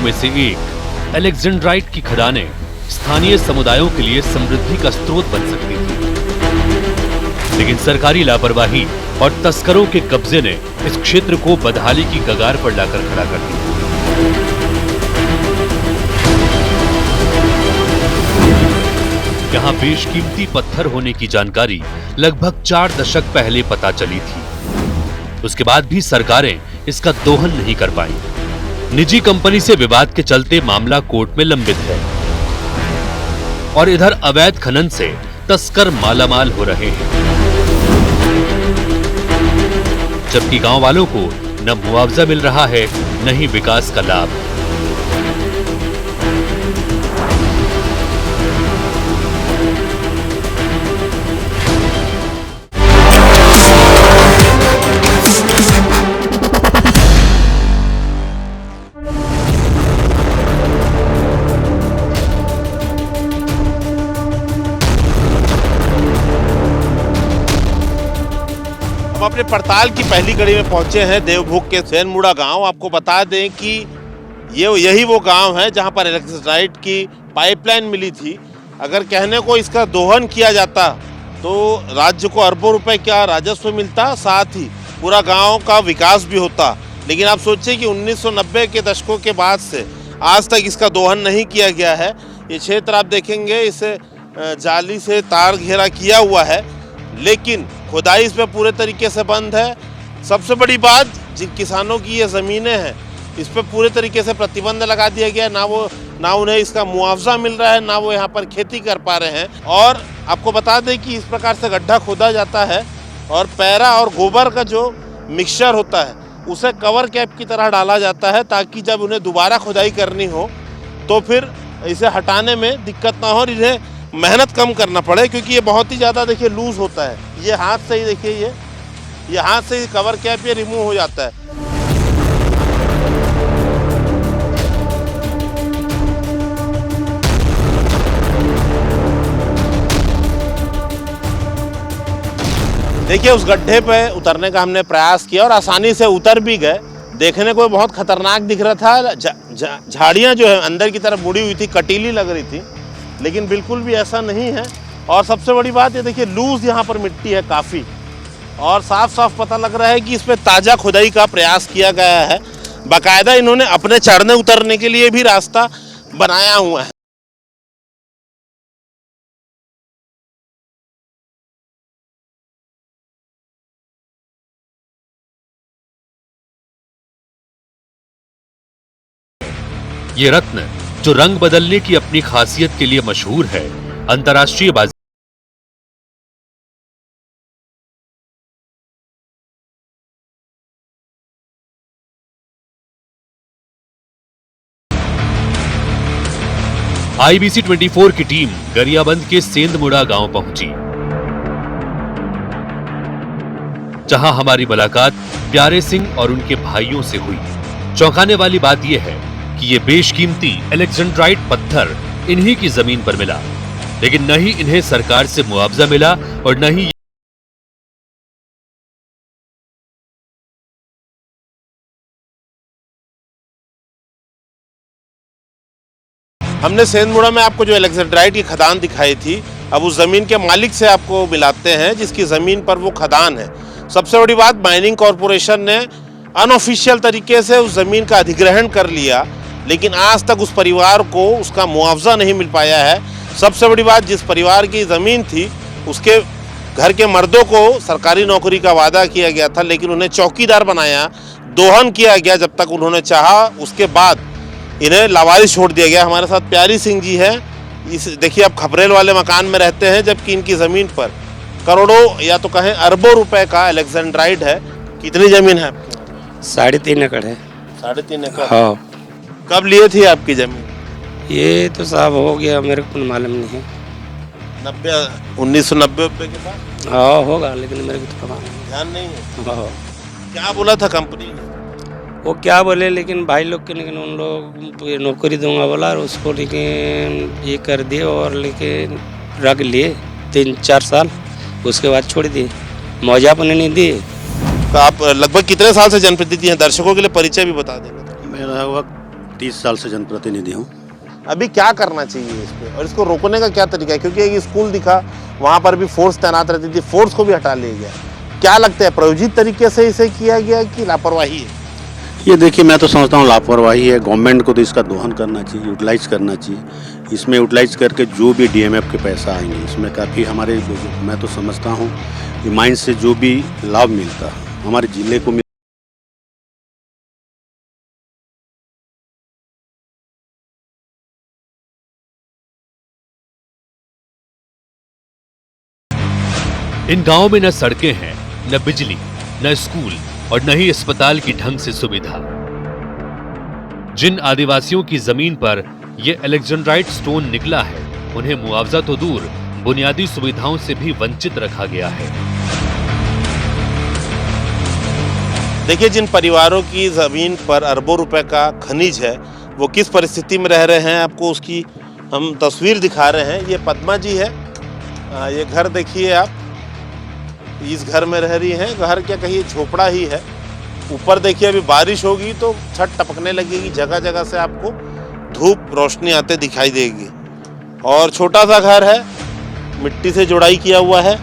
में से एक एलेक्जेंड्राइट की खदानें स्थानीय समुदायों के लिए समृद्धि का स्रोत बन सकती थी, लेकिन सरकारी लापरवाही और तस्करों के कब्जे ने इस क्षेत्र को बदहाली की कगार पर लाकर खड़ा कर दिया। यहाँ बेशकीमती पत्थर होने की जानकारी लगभग 4 दशक पहले पता चली थी। उसके बाद भी सरकारें इसका दोहन नहीं कर पाई। निजी कंपनी से विवाद के चलते मामला कोर्ट में लंबित है और इधर अवैध खनन से तस्कर मालामाल हो रहे हैं, जबकि गांव वालों को न मुआवजा मिल रहा है न ही विकास का लाभ। हम अपने पड़ताल की पहली कड़ी में पहुंचे हैं देवभोग के सेनमुड़ा गांव। आपको बता दें कि यही वो गांव है जहां पर एलेक्जेंड्राइट की पाइपलाइन मिली थी। अगर कहने को इसका दोहन किया जाता तो राज्य को अरबों रुपए का राजस्व मिलता, साथ ही पूरा गांव का विकास भी होता। लेकिन आप सोचिए कि 1990 के दशकों के बाद से आज तक इसका दोहन नहीं किया गया है। ये क्षेत्र आप देखेंगे इसे जाली से तार घेरा किया हुआ है, लेकिन खुदाई इस पर पूरे तरीके से बंद है। सबसे बड़ी बात, जिन किसानों की ये ज़मीनें हैं इस पर पूरे तरीके से प्रतिबंध लगा दिया गया है। ना उन्हें इसका मुआवजा मिल रहा है, ना वो यहाँ पर खेती कर पा रहे हैं। और आपको बता दें कि इस प्रकार से गड्ढा खोदा जाता है और पैरा और गोबर का जो मिक्सचर होता है उसे कवर कैप की तरह डाला जाता है, ताकि जब उन्हें दोबारा खुदाई करनी हो तो फिर इसे हटाने में दिक्कत ना हो और इन्हें मेहनत कम करना पड़े, क्योंकि ये बहुत ही ज़्यादा देखिए लूज होता है। ये हाथ से ही देखिए ये हाथ से ही कवर कैप ये रिमूव हो जाता है। देखिए उस गड्ढे पे उतरने का हमने प्रयास किया और आसानी से उतर भी गए। देखने को बहुत खतरनाक दिख रहा था। झाड़ियाँ जो है अंदर की तरफ मुड़ी हुई थी, कटीली लग रही थी, लेकिन बिल्कुल भी ऐसा नहीं है। और सबसे बड़ी बात ये देखिए लूज यहाँ पर मिट्टी है काफ़ी, और साफ साफ पता लग रहा है कि इस पर ताज़ा खुदाई का प्रयास किया गया है। बाकायदा इन्होंने अपने चढ़ने उतरने के लिए भी रास्ता बनाया हुआ है। ये रत्न जो रंग बदलने की अपनी खासियत के लिए मशहूर है, अंतर्राष्ट्रीय बाजार IBC 24 की टीम गरियाबंद के सेंधमुड़ा गांव पहुंची, जहां हमारी मुलाकात प्यारे सिंह और उनके भाइयों से हुई। चौंकाने वाली बात यह है कि ये बेशकीमती एलेक्जेंड्राइट पत्थर इन्हीं की जमीन पर मिला, लेकिन न ही इन्हें सरकार से मुआवजा मिला और न ही हमने सेंधमुड़ा में आपको जो एलेक्जेंड्राइट की खदान दिखाई थी, अब उस ज़मीन के मालिक से आपको मिलाते हैं जिसकी ज़मीन पर वो खदान है। सबसे बड़ी बात, माइनिंग कॉरपोरेशन ने अनऑफिशियल तरीके से उस ज़मीन का अधिग्रहण कर लिया, लेकिन आज तक उस परिवार को उसका मुआवजा नहीं मिल पाया है। सबसे बड़ी बात, जिस परिवार की ज़मीन थी उसके घर के मर्दों को सरकारी नौकरी का वादा किया गया था, लेकिन उन्हें चौकीदार बनाया, दोहन किया गया जब तक उन्होंने चाहा। उसके बाद इन्हें लावारिस छोड़ दिया गया। हमारे साथ प्यारी सिंह जी हैं। इस देखिए आप खपरेल वाले मकान में रहते हैं, जबकि इनकी ज़मीन पर करोड़ों या तो कहें अरबों रुपए का एलेक्जेंड्राइट है। कितनी ज़मीन है आपकी? 3.5 एकड़ है। 3.5 एकड़? हाँ। कब लिए थी आपकी ज़मीन? ये तो साहब हो गया, मेरे को मालूम नहीं है। 1990 के बाद? हाँ होगा, लेकिन मेरे को तो ध्यान नहीं है। हाँ। क्या बोला था कंपनी ने? वो क्या बोले, लेकिन भाई लोग के, लेकिन उन लोग नौकरी दूंगा बोला और उसको लेकिन ये कर दिए, और लेकिन रख लिए 3-4 साल, उसके बाद छोड़ दिए, मुआवजा अपने नहीं दिए। तो आप लगभग कितने साल से जनप्रतिनिधि हैं? दर्शकों के लिए परिचय भी बता देंगे। मैं लगभग 30 साल से जनप्रतिनिधि हूँ। अभी क्या करना चाहिए इस पे और इसको रोकने का क्या तरीका है? क्योंकि एक स्कूल दिखा, वहाँ पर भी फोर्स तैनात रहती थी, फोर्स को भी हटा लिया गया। क्या लगता है, प्रयोजित तरीके से इसे किया गया कि लापरवाही है? ये देखिए, मैं तो समझता हूँ लापरवाही है। गवर्नमेंट को तो इसका दोहन करना चाहिए, यूटिलाइज करना चाहिए। इसमें यूटिलाइज करके जो भी डीएमएफ के पैसा आएंगे, इसमें काफ़ी हमारे, मैं तो समझता हूँ कि माइंस से जो भी लाभ मिलता हमारे ज़िले को इन गांवों में न सड़कें हैं, न बिजली, न स्कूल और न ही अस्पताल की ढंग से सुविधा। जिन आदिवासियों की जमीन पर यह अलेक्जेंड्राइट स्टोन निकला है, उन्हें मुआवजा तो दूर, बुनियादी सुविधाओं से भी वंचित रखा गया है। देखिए, जिन परिवारों की जमीन पर अरबों रुपए का खनिज है, वो किस परिस्थिति में रह रहे हैं, आपको उसकी हम तस्वीर दिखा रहे हैं। ये पद्मा जी है, ये घर देखिए आप, इस घर में रह रही हैं। घर क्या कहिए, झोपड़ा ही है। ऊपर देखिए, अभी बारिश होगी तो छत टपकने लगेगी, जगह जगह से आपको धूप रोशनी आते दिखाई देगी। और छोटा सा घर है, मिट्टी से जुड़ाई किया हुआ है।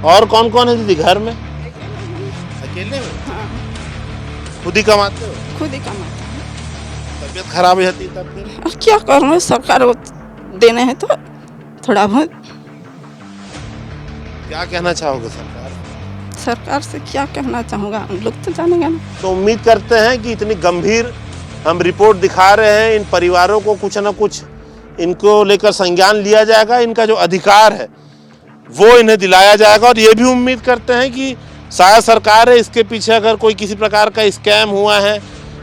और कौन कौन है दीदी घर में? अकेले हो? हाँ, खुद ही कमाते हो? खुद ही कमाते हैं। तबीयत खराब हो जाती है तब फिर? और क्या करूँ, सरकार वो देने हैं तो थोड़ा बहुत। क्या कहना चाहोगे सरकार? सरकार से क्या कहना चाहूँगा, हम लोग तो जानेंगे ना। तो उम्मीद करते हैं कि इतनी गंभीर हम रिपोर्ट दिखा रहे हैं, इन परिवारों को कुछ ना कुछ इनको लेकर संज्ञान लिया जाएगा। इनका जो अधिकार है वो इन्हें दिलाया जाएगा। और ये भी उम्मीद करते हैं कि शायद सरकार है इसके पीछे, अगर कोई किसी प्रकार का स्कैम हुआ है,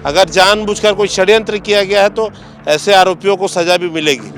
अगर जानबूझकर कोई षड्यंत्र किया गया है, तो ऐसे आरोपियों को सजा भी मिलेगी।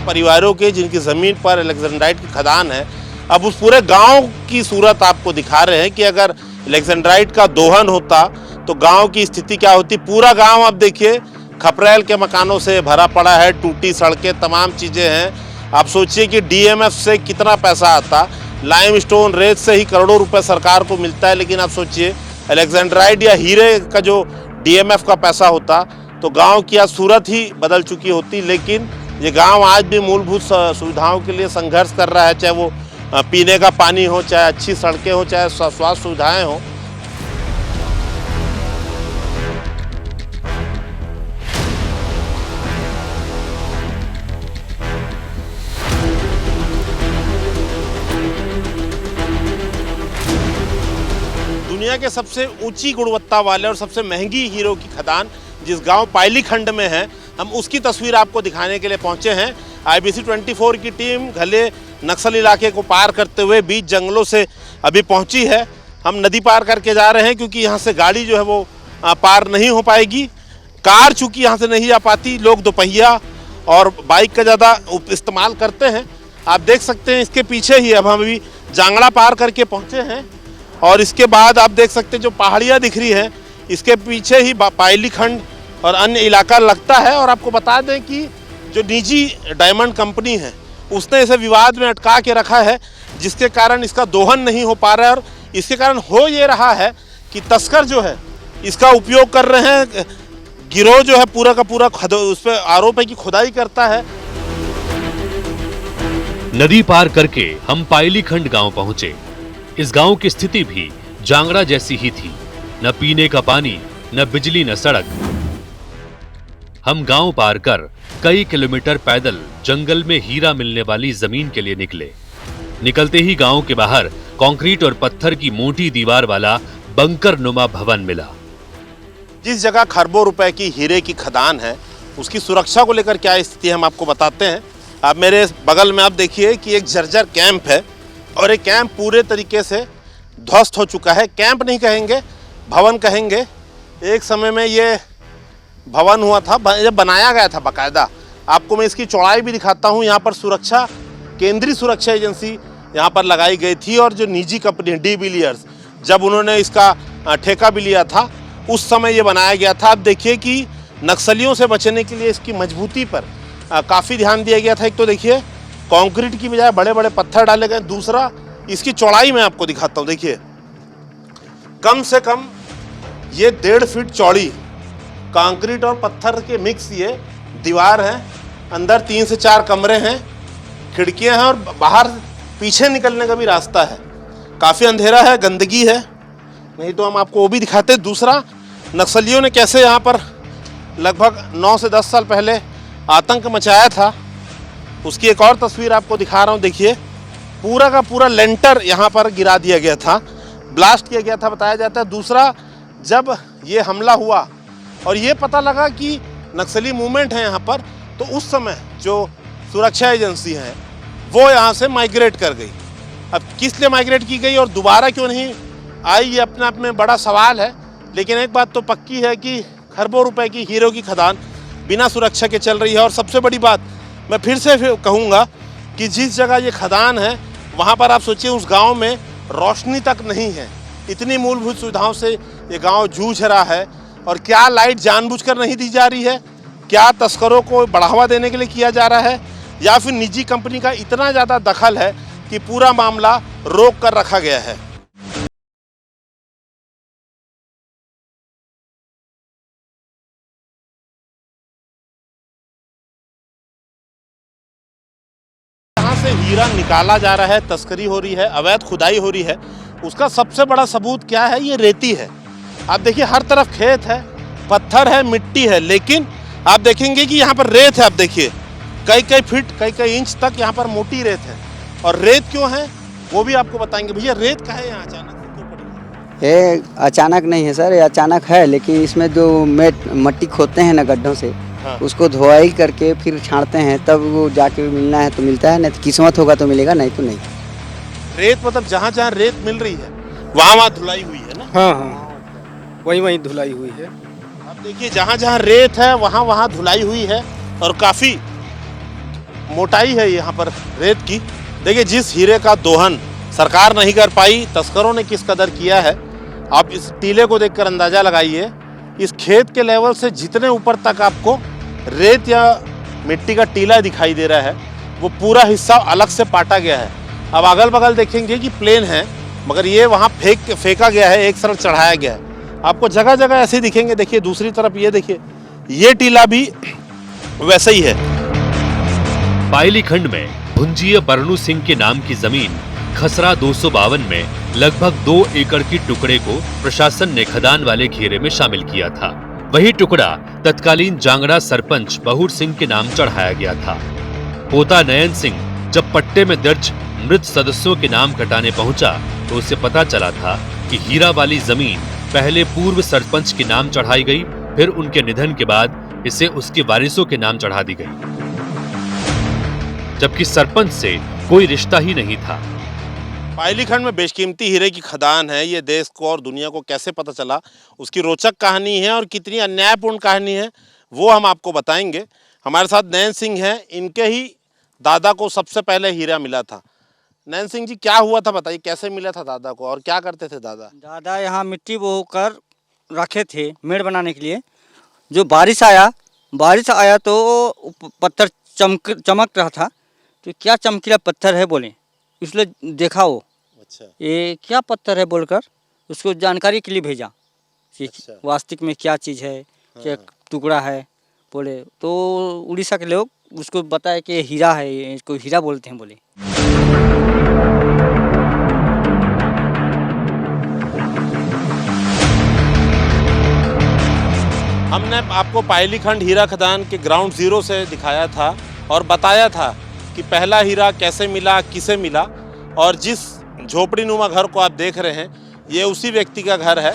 परिवारों के जिनकी ज़मीन पर अलेक्जेंड्राइट की खदान है, अब उस पूरे गांव की सूरत आपको दिखा रहे हैं कि अगर अलेक्जेंड्राइट का दोहन होता तो गांव की स्थिति क्या होती। पूरा गांव आप देखिए खपरेल के मकानों से भरा पड़ा है, टूटी सड़कें, तमाम चीज़ें हैं। आप सोचिए कि डीएमएफ से कितना पैसा आता, लाइमस्टोन रेत से ही करोड़ों रुपए सरकार को मिलता है। लेकिन आप सोचिए अलेक्जेंड्राइट या हीरे का जो डीएमएफ का पैसा होता तो गाँव की आज सूरत ही बदल चुकी होती। लेकिन ये गांव आज भी मूलभूत सुविधाओं के लिए संघर्ष कर रहा है, चाहे वो पीने का पानी हो, चाहे अच्छी सड़कें हो, चाहे स्वास्थ्य सुविधाएं हो। दुनिया के सबसे ऊंची गुणवत्ता वाले और सबसे महंगी हीरो की खदान जिस गांव पायली खंड में है, हम उसकी तस्वीर आपको दिखाने के लिए पहुंचे हैं। IBC 24 की टीम घले नक्सल इलाके को पार करते हुए बीच जंगलों से अभी पहुंची है। हम नदी पार करके जा रहे हैं क्योंकि यहाँ से गाड़ी जो है वो पार नहीं हो पाएगी। कार चूँकि यहाँ से नहीं जा पाती, लोग दोपहिया और बाइक का ज़्यादा इस्तेमाल करते हैं। आप देख सकते हैं इसके पीछे ही अब हम अभी जांगड़ा पार करके पहुँचे हैं। और इसके बाद आप देख सकते हैं जो पहाड़ियाँ दिख रही हैं, इसके पीछे ही पायली खंड और अन्य इलाका लगता है। और आपको बता दें कि जो निजी डायमंड कंपनी है उसने इसे विवाद में अटका के रखा है, जिसके कारण इसका दोहन नहीं हो पा रहा है। और इसके कारण हो ये रहा है कि तस्कर जो है इसका उपयोग कर रहे हैं। गिरोह जो है पूरा का पूरा उस पर आरोप है कि खुदाई करता है। नदी पार करके हम पायली खंड गांव पहुंचे। इस गांव की स्थिति भी जांगड़ा जैसी ही थी, न पीने का पानी, न बिजली, न सड़क। हम गांव पार कर कई किलोमीटर पैदल जंगल में हीरा मिलने वाली जमीन के लिए निकले। निकलते ही गांव के बाहर कंक्रीट और पत्थर की मोटी दीवार वाला बंकर नुमा भवन मिला। जिस जगह खरबों रुपए की हीरे की खदान है, उसकी सुरक्षा को लेकर क्या स्थिति है हम आपको बताते हैं। आप मेरे बगल में आप देखिए कि एक जर्जर कैंप है और एक कैंप पूरे तरीके से ध्वस्त हो चुका है। कैंप नहीं कहेंगे, भवन कहेंगे। एक समय में ये भवन हुआ था, जब बनाया गया था बाकायदा। आपको मैं इसकी चौड़ाई भी दिखाता हूँ। यहाँ पर सुरक्षा, केंद्रीय सुरक्षा एजेंसी यहाँ पर लगाई गई थी। और जो निजी कंपनी डी विलियर्स, जब उन्होंने इसका ठेका भी लिया था, उस समय ये बनाया गया था। आप देखिए कि नक्सलियों से बचने के लिए इसकी मजबूती पर काफ़ी ध्यान दिया गया था। एक तो देखिए कंक्रीट की बजाय बड़े बड़े पत्थर डाले गए। दूसरा, इसकी चौड़ाई मैं आपको दिखाता हूँ। देखिए कम से कम ये 1.5 फीट चौड़ी कंक्रीट और पत्थर के मिक्स ये दीवार है। अंदर 3 से 4 कमरे हैं, खिड़कियां हैं और बाहर पीछे निकलने का भी रास्ता है। काफ़ी अंधेरा है, गंदगी है, नहीं तो हम आपको वो भी दिखाते। दूसरा, नक्सलियों ने कैसे यहाँ पर लगभग 9 से 10 साल पहले आतंक मचाया था, उसकी एक और तस्वीर आपको दिखा रहा हूँ। देखिए, पूरा का पूरा लेंटर यहाँ पर गिरा दिया गया था, ब्लास्ट किया गया था बताया जाता है। दूसरा, जब ये हमला हुआ और ये पता लगा कि नक्सली मूवमेंट है यहाँ पर, तो उस समय जो सुरक्षा एजेंसी है वो यहाँ से माइग्रेट कर गई। अब किस लिए माइग्रेट की गई और दोबारा क्यों नहीं आई, ये अपने आप में बड़ा सवाल है। लेकिन एक बात तो पक्की है कि खरबों रुपए की हीरो की खदान बिना सुरक्षा के चल रही है। और सबसे बड़ी बात मैं फिर से कहूँगा कि जिस जगह ये खदान है वहाँ पर आप सोचिए उस गांव में रोशनी तक नहीं है। इतनी मूलभूत सुविधाओं से ये गांव जूझ रहा है। और क्या लाइट जानबूझकर नहीं दी जा रही है, क्या तस्करों को बढ़ावा देने के लिए किया जा रहा है, या फिर निजी कंपनी का इतना ज़्यादा दखल है कि पूरा मामला रोक कर रखा गया है। यहाँ से हीरा निकाला जा रहा है, तस्करी हो रही है, अवैध खुदाई हो रही है, उसका सबसे बड़ा सबूत क्या है, ये रेती है। आप देखिए हर तरफ खेत है, पत्थर है, मिट्टी है, लेकिन आप देखेंगे कि यहाँ पर रेत है। आप देखिए कई फीट कई इंच तक यहाँ पर मोटी रेत है। और रेत क्यों है वो भी आपको बताएंगे। भैया रेत का है यहाँ अचानक से क्यों पड़ी? ये अचानक नहीं है सर, ये अचानक है, लेकिन इसमें जो मट्टी खोदते हैं ना गड्ढों से, हाँ। उसको धोआई करके फिर छांटते हैं, तब वो जाके मिलना है तो मिलता है, नहीं तो किस्मत होगा तो मिलेगा, नहीं तो नहीं। रेत मतलब जहाँ जहाँ रेत मिल रही है वहाँ धुलाई हुई है ना? हाँ हाँ, वहीं धुलाई हुई है। अब देखिए जहाँ जहाँ रेत है वहाँ धुलाई हुई है और काफ़ी मोटाई है यहाँ पर रेत की। देखिए जिस हीरे का दोहन सरकार नहीं कर पाई, तस्करों ने किस कदर किया है। आप इस टीले को देखकर अंदाज़ा लगाइए, इस खेत के लेवल से जितने ऊपर तक आपको रेत या मिट्टी का टीला दिखाई दे रहा है, वो पूरा हिस्सा अलग से पाटा गया है। अब अगल बगल देखेंगे कि प्लेन है, मगर ये वहाँ फेंका गया है, एक तरफ चढ़ाया गया है। आपको जगह जगह ऐसे ही दिखेंगे। देखिए दूसरी तरफ ये देखिए, ये टीला भी वैसे ही है। पायली खंड में भुंजीय बरनू सिंह के नाम की जमीन खसरा 252 में लगभग 2 एकड़ की टुकड़े को प्रशासन ने खदान वाले घेरे में शामिल किया था। वही टुकड़ा तत्कालीन जांगड़ा सरपंच बहूर सिंह के नाम चढ़ाया गया था। पोता नयन सिंह जब पट्टे में दर्ज मृत सदस्यों के नाम कटाने पहुंचा तो उसे पता चला था कि हीरा वाली जमीन पहले पूर्व सरपंच के नाम चढ़ाई गई, फिर उनके निधन के बाद इसे उसके वारिसों के नाम चढ़ा दी गई, जबकि सरपंच से कोई रिश्ता ही नहीं था। पायली खंड में बेशकीमती हीरे की खदान है। ये देश को और दुनिया को कैसे पता चला, उसकी रोचक कहानी है और कितनी अन्यायपूर्ण कहानी है वो हम आपको बताएंगे। हमारे साथ नयन सिंह हैं, इनके ही दादा को सबसे पहले हीरा मिला था। नयन सिंह जी, क्या हुआ था बताइए, कैसे मिला था दादा को और क्या करते थे दादा? दादा यहाँ मिट्टी बो कर रखे थे मेड़ बनाने के लिए। जो बारिश आया तो पत्थर चमक रहा था, तो क्या चमकीला पत्थर है बोले, इसलिए देखा वो। अच्छा, ये क्या पत्थर है बोलकर उसको जानकारी के लिए भेजा कि अच्छा। वास्तविक में क्या चीज़ है, क्या टुकड़ा है बोले। तो उड़ीसा के लोग उसको बताया कि हीरा है, इसको हीरा बोलते हैं बोले। हमने आपको पायली खंड हीरा खदान के ग्राउंड जीरो से दिखाया था और बताया था कि पहला हीरा कैसे मिला, किसे मिला। और जिस झोपड़ी नुमा घर को आप देख रहे हैं, ये उसी व्यक्ति का घर है।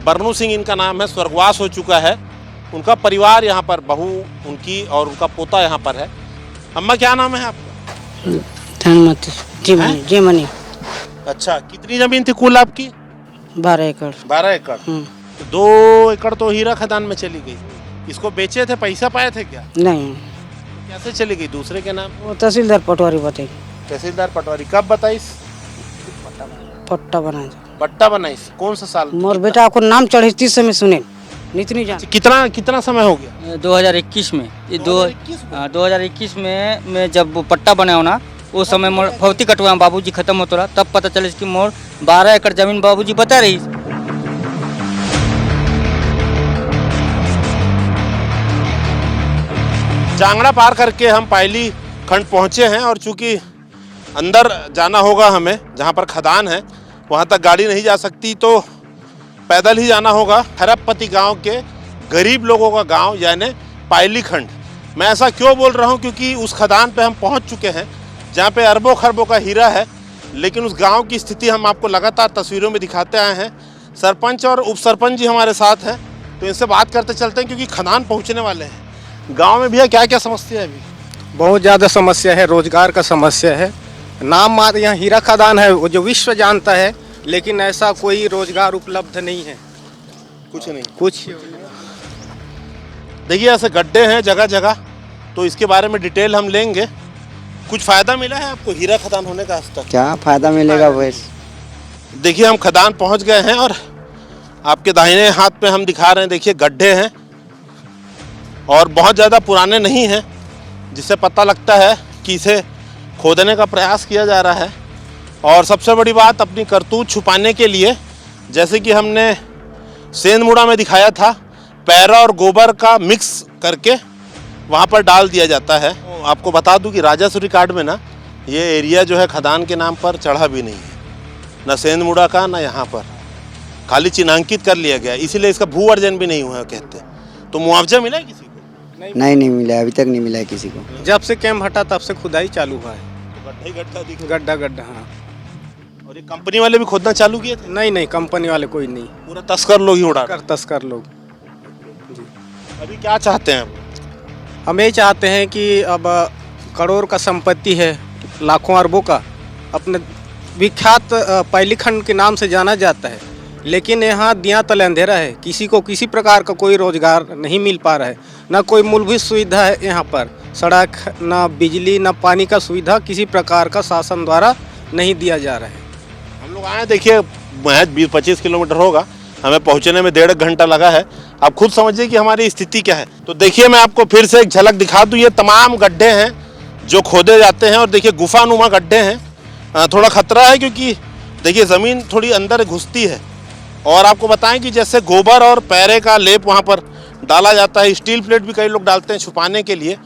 बरनू सिंह इनका नाम है, स्वर्गवास हो चुका है। उनका परिवार यहाँ पर, बहू उनकी और उनका पोता यहाँ पर है। अम्मा क्या नाम है आपका? जी मनी। अच्छा, कितनी जमीन थी कुल आपकी? 12 एकड़। 12 एकड़। 2 एकड़ तो हीरा खदान में चली गई। इसको बेचे थे, पैसा पाए थे क्या? नहीं, कैसे चली गई दूसरे के नाम? वो तहसीलदार पटवारी बताई। तहसीलदार पटवारी कब बताइस? पट्टा बना पट्टा बनाइस कौन सा साल? मोर बेटा आपको नाम चढ़े 30 समय सुने इतनी जान। कितना समय हो गया? 2021 में, ये 2021 में जब वो पट्टा बना हो ना, उस समय मोर फौती कटवा बाबूजी खत्म होता रहा, तब पता चले कि मोर 12 एकड़ जमीन बाबूजी बता रही। जांगड़ा पार करके हम पायली खंड पहुंचे हैं और चूंकि अंदर जाना होगा हमें, जहां पर खदान है वहां तक गाड़ी नहीं जा सकती, तो पैदल ही जाना होगा। खरबपति गांव के गरीब लोगों का गांव यानी पायली खंड। मैं ऐसा क्यों बोल रहा हूं, क्योंकि उस खदान पे हम पहुंच चुके हैं जहां पे अरबों खरबों का हीरा है, लेकिन उस गांव की स्थिति हम आपको लगातार तस्वीरों में दिखाते आए हैं। सरपंच और उप सरपंच जी हमारे साथ हैं, तो इनसे बात करते चलते हैं क्योंकि खदान पहुंचने वाले हैं। गांव में भैया क्या क्या समस्या है अभी? बहुत ज़्यादा समस्या है, रोजगार का समस्या है। नाम मात्र यहाँ हीरा खदान है, वो जो विश्व जानता है, लेकिन ऐसा कोई रोजगार उपलब्ध नहीं है। कुछ नहीं। कुछ देखिए ऐसे गड्ढे हैं जगह जगह, तो इसके बारे में डिटेल हम लेंगे। कुछ फ़ायदा मिला है आपको हीरा खदान होने का आज तक? क्या फ़ायदा मिलेगा वैसे? देखिए हम खदान पहुंच गए हैं और आपके दाहिने हाथ पे हम दिखा रहे हैं, देखिए गड्ढे हैं और बहुत ज़्यादा पुराने नहीं हैं, जिससे पता लगता है कि इसे खोदने का प्रयास किया जा रहा है। और सबसे बड़ी बात, अपनी करतूत छुपाने के लिए, जैसे कि हमने सेंधमुड़ा में दिखाया था, पैरा और गोबर का मिक्स करके वहाँ पर डाल दिया जाता है। आपको बता दूं कि राजस्व रिकॉर्ड में ना ये एरिया जो है खदान के नाम पर चढ़ा भी नहीं है, ना सेंधमुड़ा का ना यहाँ पर, खाली चिन्हांकित कर लिया गया, इसीलिए इसका भू अर्जन भी नहीं हुआ है कहते। तो मुआवजा मिला है किसी को? नहीं मिला, अभी तक नहीं मिला है किसी को। जब से कैंप हटा तब से खुदाई चालू हुआ है। तो गड्ढा ही गड्ढा दिख, गड्ढा हाँ। और ये कंपनी वाले भी खोदना चालू किए थे? नहीं, कंपनी वाले कोई नहीं, पूरा तस्कर लोग ही उड़ा। तस्कर लोग। अभी क्या चाहते हैं? हम ये चाहते हैं कि अब करोड़ का संपत्ति है, लाखों अरबों का, अपने विख्यात पायली खंड के नाम से जाना जाता है, लेकिन यहाँ दिया तले अंधेरा है। किसी को किसी प्रकार का कोई रोजगार नहीं मिल पा रहा है, ना कोई मूलभूत सुविधा है यहाँ पर, सड़क, ना बिजली, ना पानी का सुविधा किसी प्रकार का शासन द्वारा नहीं दिया जा रहा है। हम लोग आए, देखिए महज 20-25 किलोमीटर होगा, हमें पहुंचने में 1.5 घंटा लगा है। आप खुद समझिए कि हमारी स्थिति क्या है। तो देखिए मैं आपको फिर से एक झलक दिखा दूं, ये तमाम गड्ढे हैं जो खोदे जाते हैं और देखिए गुफानुमा गड्ढे हैं। थोड़ा खतरा है क्योंकि देखिए ज़मीन थोड़ी अंदर घुसती है। और आपको बताएं कि जैसे गोबर और पैरे का लेप वहाँ पर डाला जाता है, स्टील प्लेट भी कई लोग डालते हैं छुपाने के लिए।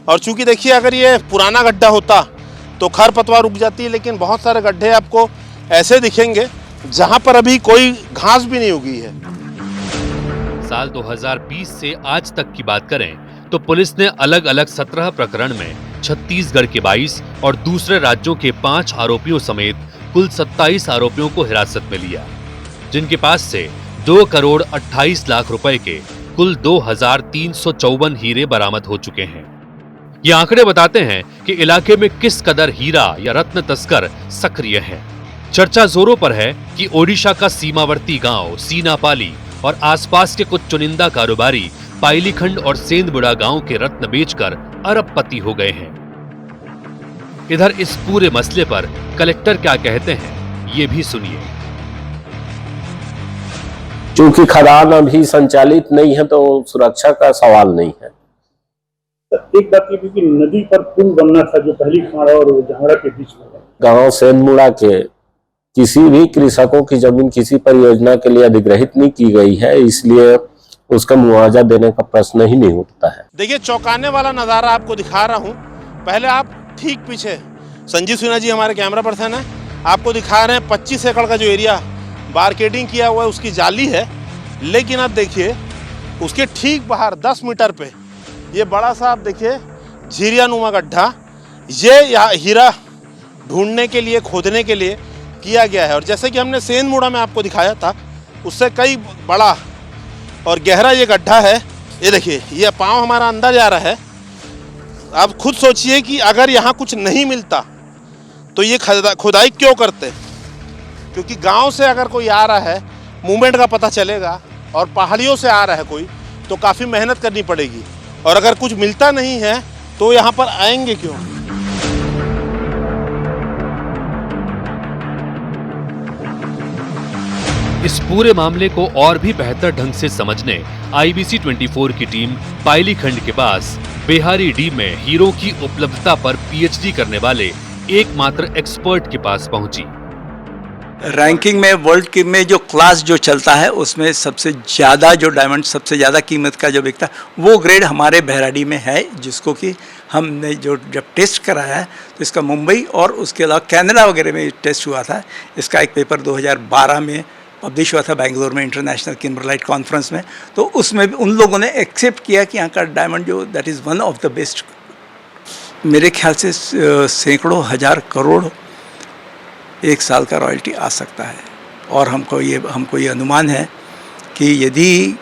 और चूँकि देखिए अगर ये पुराना गड्ढा होता तो खरपतवार उग जाती है, लेकिन बहुत सारे गड्ढे आपको ऐसे दिखेंगे जहाँ पर अभी कोई घास भी नहीं उगी है। साल 2020 से आज तक की बात करें तो पुलिस ने अलग अलग 17 प्रकरण में छत्तीसगढ़ के 22 और दूसरे राज्यों के 5 आरोपियों समेत कुल 27 आरोपियों को हिरासत में लिया, जिनके पास से 2 करोड़ 28 लाख रुपए के कुल 2354 हीरे बरामद हो चुके हैं। ये आंकड़े बताते हैं कि इलाके में किस कदर हीरा या रत्न तस्कर सक्रिय हैं। चर्चा जोरों पर है कि ओडिशा का सीमावर्ती गांव सीनापाली और आसपास के कुछ चुनिंदा कारोबारी पायलीखंड और सेंधमुड़ा गांव के रत्न बेचकर अरबपति हो गए हैं। इधर इस पूरे मसले पर कलेक्टर क्या कहते हैं, ये भी सुनिए। चूंकि खदान अभी संचालित नहीं है तो सुरक्षा का सवाल नहीं है। एक बात ये कि नदी पर पुल बनना था जो पहली खाड़ा और झांगड़ा के बीच में, गांव सेंधमुड़ा के किसी भी कृषकों की जमीन किसी परियोजना के लिए अधिग्रहित नहीं की गई है, इसलिए उसका मुआवजा देने का प्रश्न ही नहीं उठता है। देखिए चौंकाने वाला नज़ारा आपको दिखा रहा हूँ। पहले आप ठीक पीछे संजीव सिन्हा जी हमारे कैमरा पर्सन है, आपको दिखा रहे हैं 25 एकड़ का जो एरिया बारकेडिंग किया हुआ है उसकी जाली है। लेकिन अब देखिए उसके ठीक बाहर 10 मीटर पे ये बड़ा सा आप देखिए झीरियानुमा गड्ढा, ये हीरा ढूंढने के लिए, खोदने के लिए किया गया है। और जैसे कि हमने सेंधमुड़ा में आपको दिखाया था, उससे कई बड़ा और गहरा ये गड्ढा है। ये देखिए ये पाँव हमारा अंदर जा रहा है। आप खुद सोचिए कि अगर यहाँ कुछ नहीं मिलता तो ये खुदाई क्यों करते? क्योंकि गांव से अगर कोई आ रहा है, मूवमेंट का पता चलेगा, और पहाड़ियों से आ रहा है कोई, तो काफ़ी मेहनत करनी पड़ेगी। और अगर कुछ मिलता नहीं है तो यहाँ पर आएंगे क्यों? इस पूरे मामले को और भी बेहतर ढंग से समझने IBC 24 की टीम पायलीखंड के पास बेहारी डी में हीरों की उपलब्धता पर PhD करने वाले एकमात्र एक्सपर्ट के पास पहुंची। रैंकिंग में वर्ल्ड की में जो क्लास जो चलता है उसमें सबसे ज़्यादा जो डायमंड सबसे ज़्यादा कीमत का जो बिकता है वो ग्रेड हमारे बहराड़ी में है, जिसको कि हमने जो जब टेस्ट कराया है तो इसका मुंबई और उसके अलावा कनाडा वगैरह में टेस्ट हुआ था। इसका एक पेपर 2012 में पब्लिश हुआ था बेंगलोर में इंटरनेशनल किम्बरलाइट कॉन्फ्रेंस में, तो उसमें भी उन लोगों ने एक्सेप्ट किया कि यहाँ का डायमंड जो that is one of the best. मेरे ख्याल से सैकड़ों हजार करोड़ एक साल का रॉयल्टी आ सकता है, और हमको ये अनुमान है कि यदि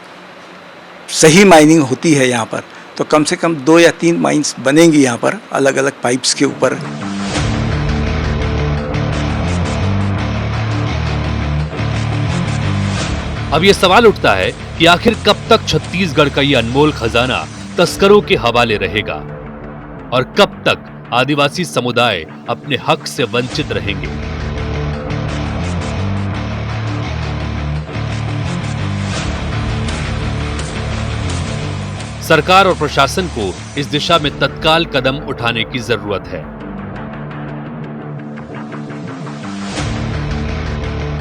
सही माइनिंग होती है यहाँ पर तो कम से कम 2 या 3 माइंस बनेंगी यहाँ पर अलग अलग पाइप्स के ऊपर। अब ये सवाल उठता है कि आखिर कब तक छत्तीसगढ़ का ये अनमोल खजाना तस्करों के हवाले रहेगा और कब तक आदिवासी समुदाय अपने हक से वंचित रहेंगे। सरकार और प्रशासन को इस दिशा में तत्काल कदम उठाने की जरूरत है।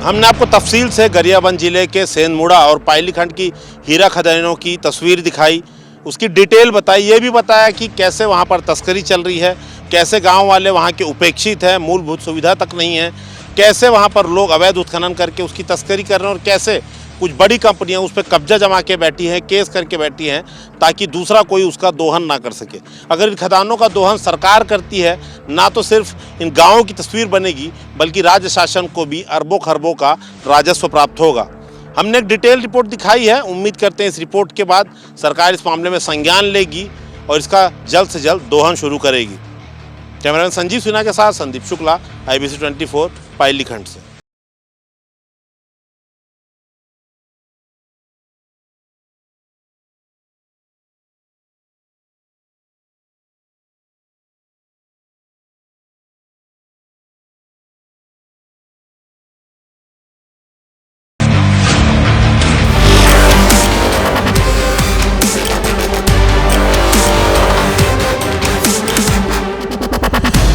हमने आपको तफसील से गरियाबंद जिले के सेंधमुड़ा और पायलीखंड की हीरा खदानों की तस्वीर दिखाई, उसकी डिटेल बताई, ये भी बताया कि कैसे वहाँ पर तस्करी चल रही है, कैसे गांव वाले वहाँ के उपेक्षित हैं, मूलभूत सुविधा तक नहीं है, कैसे वहाँ पर लोग अवैध उत्खनन करके उसकी तस्करी कर रहे हैं और कैसे कुछ बड़ी कंपनियां उस पर कब्जा जमा के बैठी हैं, केस करके बैठी हैं ताकि दूसरा कोई उसका दोहन ना कर सके। अगर इन खदानों का दोहन सरकार करती है, ना तो सिर्फ इन गांवों की तस्वीर बनेगी बल्कि राज्य शासन को भी अरबों खरबों का राजस्व प्राप्त होगा। हमने एक डिटेल रिपोर्ट दिखाई है, उम्मीद करते हैं इस रिपोर्ट के बाद सरकार इस मामले में संज्ञान लेगी और इसका जल्द से जल्द दोहन शुरू करेगी। कैमरामैन संजीव सिन्हा के साथ संदीप शुक्ला, IBC 24 पायलीखंड से।